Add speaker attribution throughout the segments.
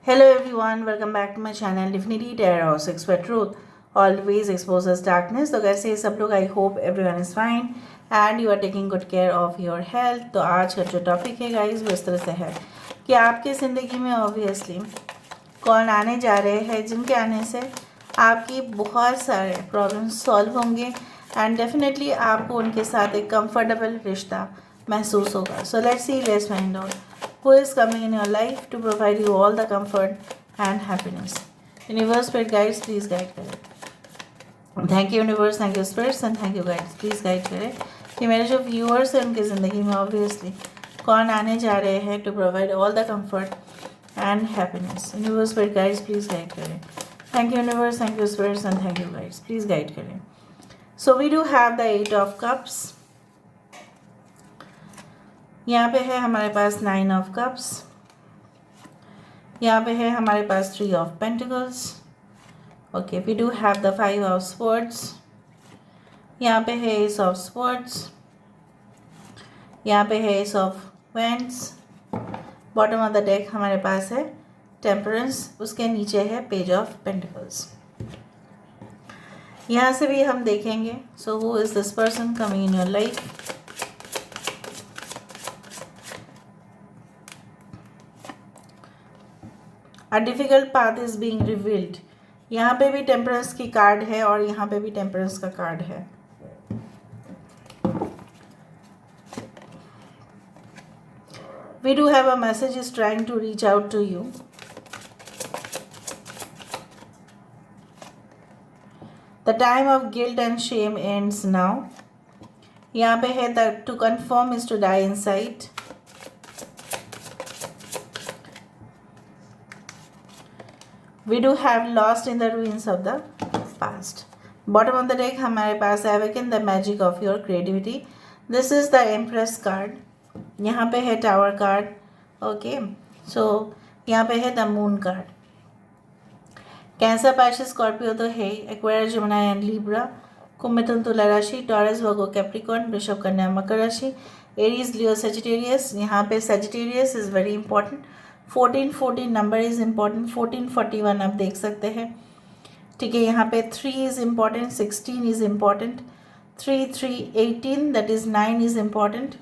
Speaker 1: Hello everyone, welcome back to my channel Divinity Tarot 6 for Truth always exposes darkness। तो कैसे सब लोग, I hope everyone is fine and you are taking good care of your health. तो आज का जो topic है guys वो इस तरह से है कि आपकी ज़िंदगी में ऑब्वियसली कौन आने जा रहे हैं जिनके आने से आपकी बहुत सारे प्रॉब्लम्स सॉल्व होंगे एंड डेफिनेटली आपको उनके साथ एक कंफर्टेबल रिश्ता महसूस होगा। So let's see, let's find out who is coming in your life to provide you all the comfort and happiness. Universe, spirit guides, please guide करें। Thank you universe, thank you spirits and thank you guides, please guide करें कि मेरे जो viewers हैं उनकी ज़िंदगी में obviously कौन आने जा रहे हैं to provide all the comfort and happiness. Universe, spirit guides, please guide करें। Thank you universe, thank you spirits and thank you guides, please guide करें। So we do have the 8 of cups. यहाँ पे है हमारे पास 9 of cups. यहाँ पे है हमारे पास 3 of pentacles. Okay, we do have the 5 of swords. यहाँ पे है एस ऑफ स्वॉर्ड्स। यहाँ पे है ace of wands. Bottom of the deck हमारे पास है टेम्परेंस, उसके नीचे है पेज ऑफ पेंटिकल्स। यहाँ से भी हम देखेंगे so who is this person coming in your life. A difficult path is being revealed. यहाँ पे भी टेम्परेंस की कार्ड है और यहाँ पे भी टेम्परेंस का कार्ड है। We do have a message is trying to reach out to you. The time of guilt and shame ends now. यहाँ पे है the two confirm is to die in sight. We do have lost in the ruins of the past. Bottom of the deck हमारे पास awaken the magic of your creativity. This is the Empress card. यहाँ पे है Tower card. Okay, so यहाँ पे है the Moon card. Cancer, Pisces, Scorpio तो है, Aquarius, Gemini and Libra, कुंभ, मिथुन, तुला राशि, टॉरस, वर्गो, कैप्रिकॉर्न, वृषभ, कन्या, मकर राशि, एरीज, लियो, सेजिटेरियस। यहाँ पे Sagittarius is very important. 14 number is important. 1441 आप देख सकते हैं, ठीक है। यहाँ पे 3 is important, 16 is important, 3 3 18 that is 9 is important,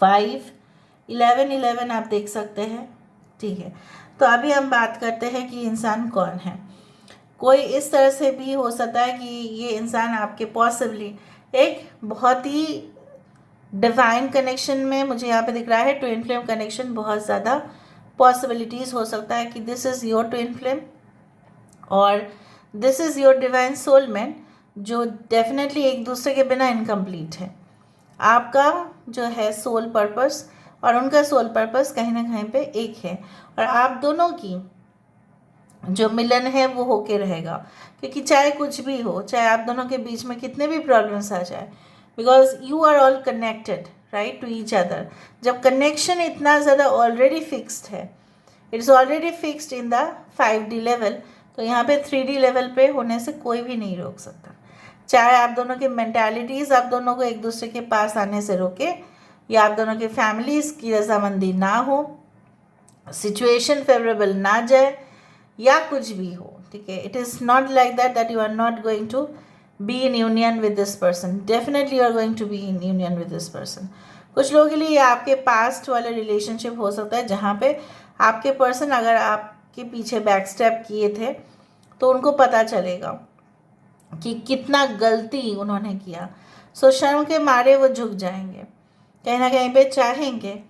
Speaker 1: 5 11 11 आप देख सकते हैं, ठीक है। तो अभी हम बात करते हैं कि इंसान कौन है। कोई इस तरह से भी हो सकता है कि ये इंसान आपके पॉसिबली एक बहुत ही डिवाइन कनेक्शन में, मुझे यहाँ पे दिख रहा है ट्विन फ्लेम कनेक्शन, बहुत ज़्यादा पॉसिबिलिटीज़ हो सकता है कि this is your twin flame और this is your divine soulmate, जो डेफिनेटली एक दूसरे के बिना इनकम्प्लीट है। आपका जो है सोल पर्पस और उनका सोल पर्पस कहीं ना कहीं पे एक है और आप दोनों की जो मिलन है वो होके रहेगा, क्योंकि चाहे कुछ भी हो, चाहे आप दोनों के बीच में कितने भी प्रॉब्लम्स आ जाए, because you are all connected right to each other. जब कनेक्शन इतना ज़्यादा ऑलरेडी फिक्स्ड है, it's already fixed in the 5D level, तो यहाँ पे 3D लेवल पे होने से कोई भी नहीं रोक सकता। चाहे आप दोनों की मेंटालिटीज़ आप दोनों को एक दूसरे के पास आने से रोके, या आप दोनों की फैमिलीज़ की रजामंदी ना हो, सिचुएशन फेवरेबल ना जाए, या कुछ भी हो, ठीक है। It is not like that you are not going to be in union with this person. Definitely you are going to be in union with this person. कुछ लोगों के लिए ये आपके पास्ट वाले रिलेशनशिप हो सकता है जहाँ पे आपके पर्सन अगर आपके पीछे बैक स्टेप किए थे तो उनको पता चलेगा कि कितना गलती उन्होंने किया। सो शर्म के मारे वो झुक जाएंगे, कहीं ना कहीं पे चाहेंगे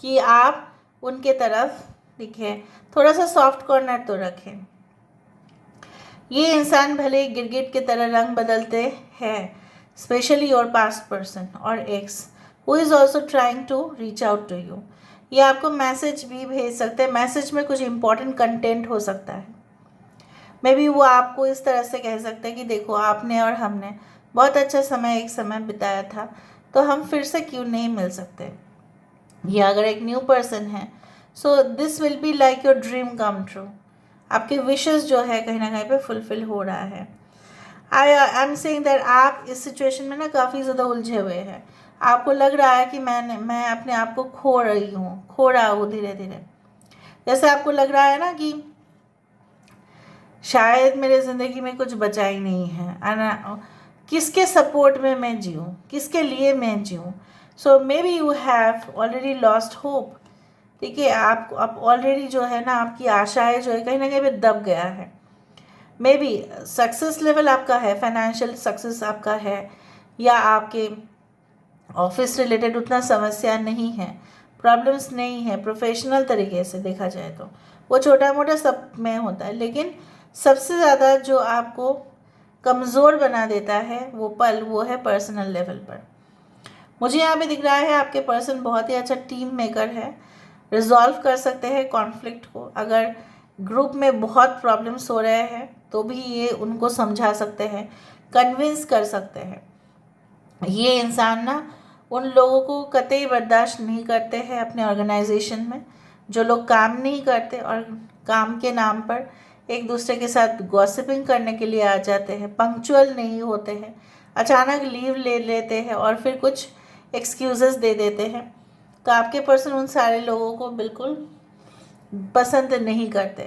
Speaker 1: कि आप उनके तरफ दिखे, थोड़ा सा सॉफ्ट कॉर्नर तो रखें। ये इंसान भले गिरगिट की तरह रंग बदलते हैं, स्पेशली योर पास्ट पर्सन और ex who is also trying to reach out to you. ये आपको मैसेज भी भेज सकते हैं, मैसेज में कुछ इंपॉर्टेंट कंटेंट हो सकता है। मे बी वो आपको इस तरह से कह सकते हैं कि देखो, आपने और हमने बहुत अच्छा समय एक समय बिताया था, तो हम फिर से क्यों नहीं मिल सकते। या अगर एक न्यू पर्सन है, so this will be like your dream come true. आपके विशेस जो है कहीं ना कहीं पे फुलफिल हो रहा है। आई एम सेइंग दैट आप इस सिचुएशन में ना काफ़ी ज़्यादा उलझे हुए हैं। आपको लग रहा है कि मैं अपने आप को खो रहा हूँ धीरे धीरे। जैसे आपको लग रहा है ना कि शायद मेरे ज़िंदगी में कुछ बचा ही नहीं है, एंड किसके सपोर्ट में मैं जीऊँ, किसके लिए मैं जीऊँ। So maybe you have already lost hope. ठीक है, आप ऑलरेडी जो है ना, आपकी आशाएं जो है कहीं ना कहीं पे दब गया है। मे बी सक्सेस लेवल आपका है, फाइनेंशियल सक्सेस आपका है, या आपके ऑफिस रिलेटेड उतना समस्या नहीं है, प्रॉब्लम्स नहीं है। प्रोफेशनल तरीके से देखा जाए तो वो छोटा मोटा सब में होता है, लेकिन सबसे ज़्यादा जो आपको कमज़ोर बना देता है वो है पर्सनल लेवल पर। मुझे यहाँ पे दिख रहा है आपके पर्सन बहुत ही अच्छा टीम मेकर है, रिजॉल्व कर सकते हैं कॉन्फ्लिक्ट को। अगर ग्रुप में बहुत प्रॉब्लम्स हो रहे हैं तो भी ये उनको समझा सकते हैं, कन्विंस कर सकते हैं। ये इंसान ना उन लोगों को कतई बर्दाश्त नहीं करते हैं अपने ऑर्गेनाइजेशन में, जो लोग काम नहीं करते और काम के नाम पर एक दूसरे के साथ गॉसिपिंग करने के लिए आ जाते हैं, पंक्चुअल नहीं होते हैं, अचानक लीव ले लेते हैं और फिर कुछ एक्सक्यूज़ेस दे देते हैं। तो आपके पर्सन उन सारे लोगों को बिल्कुल पसंद नहीं करते,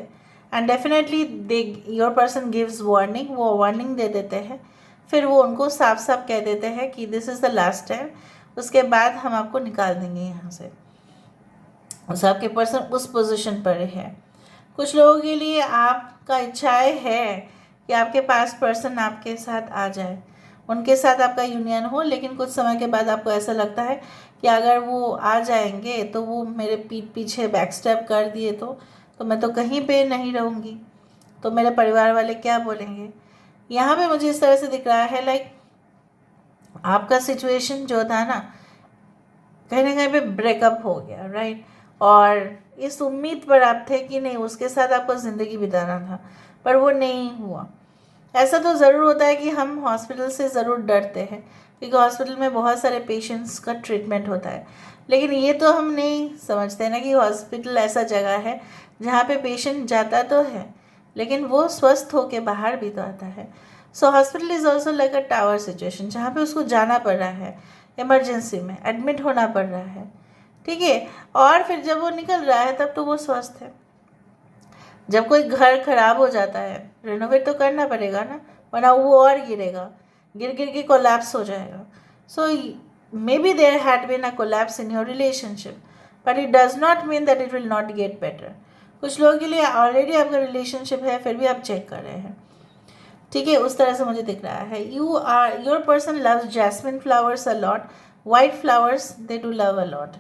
Speaker 1: and definitely they your person gives warning, वो वार्निंग दे देते हैं, फिर वो उनको साफ साफ कह देते हैं कि this is the last time, उसके बाद हम आपको निकाल देंगे यहाँ से। उस आपके पर्सन उस पोजीशन पर है। कुछ लोगों के लिए आपका इच्छाएं है कि आपके पास पर्सन आपके साथ आ जाए, उनके साथ आपका यूनियन हो, लेकिन कुछ समय के बाद आपको ऐसा लगता है कि अगर वो आ जाएंगे तो वो मेरे पीठ पीछे बैक स्टेप कर दिए तो मैं तो कहीं पे नहीं रहूँगी, तो मेरे परिवार वाले क्या बोलेंगे। यहाँ पे मुझे इस तरह से दिख रहा है लाइक आपका सिचुएशन जो था ना कहीं पे ब्रेकअप हो गया, राइट। और इस उम्मीद पर आप थे कि नहीं, उसके साथ आपको ज़िंदगी बिताना था, पर वो नहीं हुआ। ऐसा तो ज़रूर होता है कि हम हॉस्पिटल से ज़रूर डरते हैं, क्योंकि हॉस्पिटल में बहुत सारे पेशेंट्स का ट्रीटमेंट होता है, लेकिन ये तो हम नहीं समझते ना कि हॉस्पिटल ऐसा जगह है जहाँ पे पेशेंट जाता तो है लेकिन वो स्वस्थ होकर बाहर भी तो आता है। So hospital is also like a tower situation, जहाँ पे उसको जाना पड़ रहा है, इमरजेंसी में एडमिट होना पड़ रहा है, ठीक है। और फिर जब वो निकल रहा है तब तो वो स्वस्थ है। जब कोई घर खराब हो जाता है रेनोवेट तो करना पड़ेगा ना, वरना वो और गिरेगा, गिर गिर के कोलैप्स हो जाएगा। So maybe there had been a collapse in your relationship, but it does not mean that it will not get better. कुछ लोगों के लिए ऑलरेडी आपका रिलेशनशिप है, फिर भी आप चेक कर रहे हैं, ठीक है। उस तरह से मुझे दिख रहा है। Your person loves jasmine flowers a lot, white flowers they do love a lot.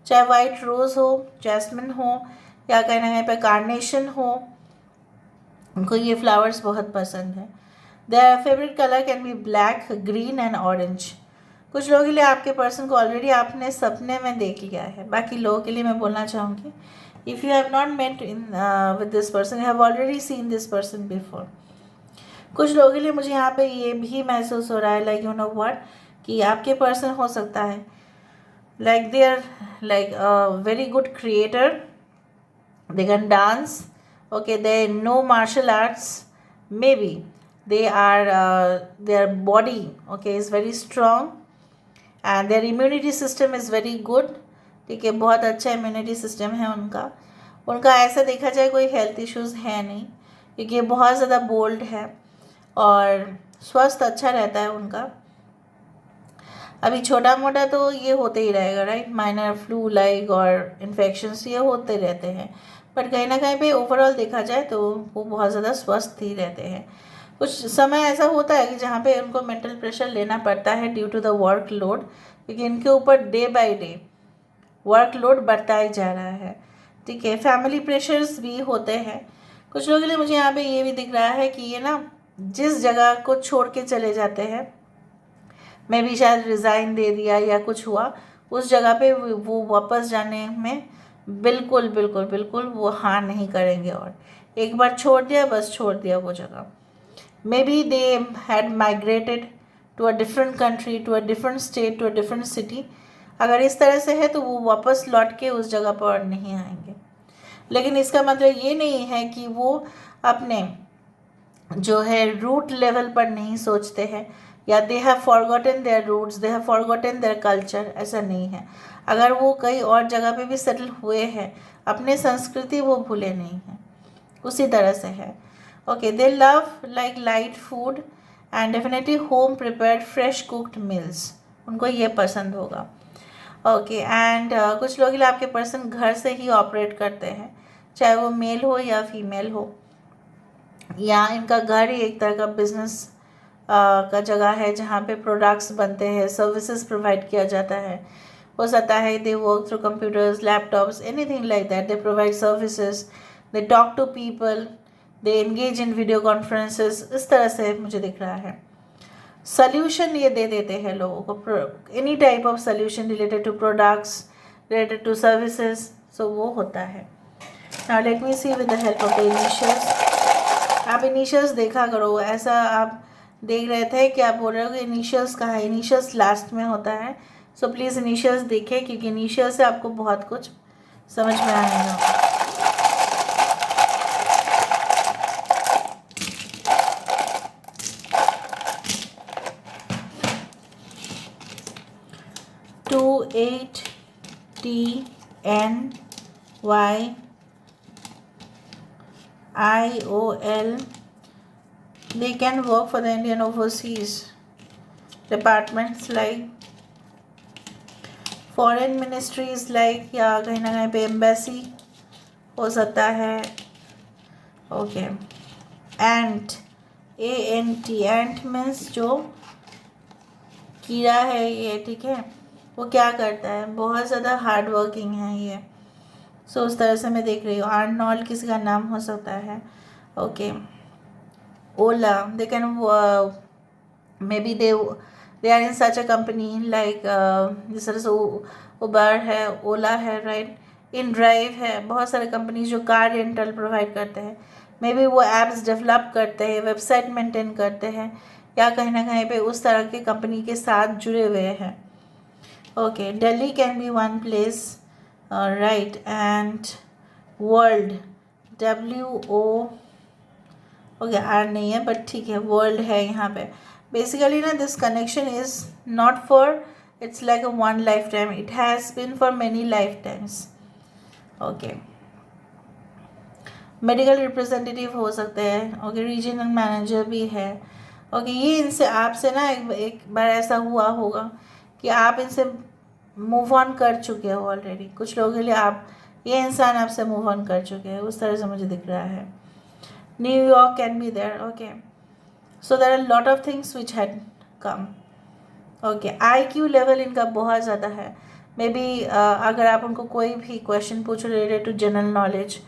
Speaker 1: चाहे वाइट रोज़ हो, जैस्मिन हो, या कहीं ना कहीं पे कार्नेशन हो, उनको ये फ्लावर्स बहुत पसंद है। Their favourite colour can be black, green and orange. कुछ लोगों के लिए आपके पर्सन को ऑलरेडी आपने सपने में देख लिया है। बाकी लोगों के लिए मैं बोलना चाहूँगी, if you have not met in with this person, you have already seen this person before. कुछ लोगों के लिए मुझे यहाँ पे ये भी महसूस हो रहा है लाइक यू नो व्हाट, कि आपके पर्सन हो सकता है like they are like a very good creator, they can dance, okay, they know martial arts, maybe they are their body, okay, is very strong and their immunity system is very good, ठीक है, बहुत अच्छा immunity system है उनका ऐसा देखा जाए कोई हेल्थ इश्यूज़ है नहीं, क्योंकि ये बहुत ज़्यादा बोल्ड है और स्वास्थ्य अच्छा रहता है उनका। अभी छोटा मोटा तो ये होते ही रहेगा, राइट, माइनर फ्लू लाइक और इन्फेक्शंस ये होते रहते हैं, बट कहीं ना कहीं पे ओवरऑल देखा जाए तो वो बहुत ज़्यादा स्वस्थ ही रहते हैं। कुछ समय ऐसा होता है कि जहाँ पे उनको मेंटल प्रेशर लेना पड़ता है due to the work load, क्योंकि इनके ऊपर day by day work load बढ़ता ही जा रहा है, ठीक है। फैमिली प्रेशर्स भी होते हैं कुछ लोगों के लिए। मुझे यहाँ पे ये भी दिख रहा है कि ये ना जिस जगह को छोड़ के चले जाते हैं, मैं भी शायद रिज़ाइन दे दिया या कुछ हुआ, उस जगह पे वो वापस जाने में बिल्कुल बिल्कुल बिल्कुल वो हाँ नहीं करेंगे, और एक बार छोड़ दिया बस छोड़ दिया वो जगह। Maybe they had migrated to a different country, to a different state, to a different city. अगर इस तरह से है तो वो वापस लौट के उस जगह पर नहीं आएंगे, लेकिन इसका मतलब ये नहीं है कि वो अपने जो है रूट लेवल पर नहीं सोचते हैं या they have forgotten their roots, they have forgotten their culture, ऐसा नहीं है। अगर वो कहीं और जगह पे भी सेटल हुए हैं, अपने संस्कृति वो भूले नहीं हैं, उसी तरह से है। Okay, they love like light food and definitely home prepared fresh cooked meals, उनको ये पसंद होगा। ओके, एंड कुछ लोग लिए आपके पर्सन घर से ही ऑपरेट करते हैं, चाहे वो मेल हो या फीमेल हो, या इनका घर ही एक तरह का बिजनेस का जगह है जहाँ पे प्रोडक्ट्स बनते हैं, सर्विसेज प्रोवाइड किया जाता है। हो सकता है they work through computers, laptops, anything like that, they provide services, they talk to people, they engage in video conferences, इस तरह से मुझे दिख रहा है। सल्यूशन ये दे देते हैं लोगों को, any type of solution related to products, related to services, so वो होता है। Now let me see with the help of the initials. आप इनिशियल्स देखा करो, ऐसा आप देख रहे थे कि आप बोल रहे हो कि इनिशियल्स कहाँ है, इनिशियल्स लास्ट में होता है, सो प्लीज़ इनिशियल्स देखें, क्योंकि इनिशियल से आपको बहुत कुछ समझ में आएगा। To 8 T N Y I O L, they can work for the Indian overseas departments like foreign ministries like, या कहीं ना कहीं पे एम्बेसी हो सकता है। ओके, एंट, ANT, एंट मीन्स जो कीड़ा है ये, ठीक है, वो क्या करता है, बहुत ज़्यादा हार्ड वर्किंग है ये, सो उस तरह से मैं देख रही हूँ। आर्नोल्ड किसी का नाम हो सकता है। Okay, Ola, they can maybe they are in such a company like, जिस तरह से उबर है, ओला है, राइट, इन ड्राइव है, बहुत सारे कंपनीज जो कार रेंटल प्रोवाइड करते हैं, मे बी वो एप्स डेवलप करते हैं, वेबसाइट मेंटेन करते हैं, या कहीं ना कहीं पे उस तरह के कंपनी के साथ जुड़े हुए हैं। Okay, Delhi can be one place, right, and world, WO, okay, R नहीं है बट ठीक है, वर्ल्ड है यहाँ पे। बेसिकली ना, this connection is not for, it's like a one life time, it has been for many life times. Okay, medical representative हो सकते हैं। ओके, रीजनल मैनेजर भी है। ओके, ये इनसे आपसे ना एक बार ऐसा हुआ होगा कि आप इनसे मूव ऑन कर चुके हो ऑलरेडी, कुछ लोगों के लिए आप, ये इंसान आपसे मूव ऑन कर चुके हैं, उस तरह से मुझे दिख रहा है। New York can be there. Okay, so there are lot of things which had come. Okay, IQ level इनका बहुत ज़्यादा है। मे बी अगर आप उनको कोई भी क्वेश्चन पूछो रिलेटेड टू जनरल नॉलेज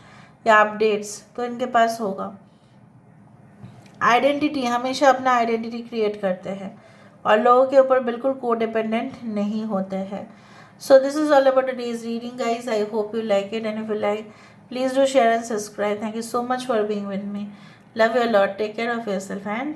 Speaker 1: या अपडेट्स, तो इनके पास होगा। आइडेंटिटी, हमेशा अपना आइडेंटिटी क्रिएट करते हैं और लोगों के ऊपर बिल्कुल कोडिपेंडेंट नहीं होते हैं। So this is all about today's reading guys, I hope you like it, and if you like, please do share and subscribe. Thank you so much for being with me. Love you a lot. Take care of yourself and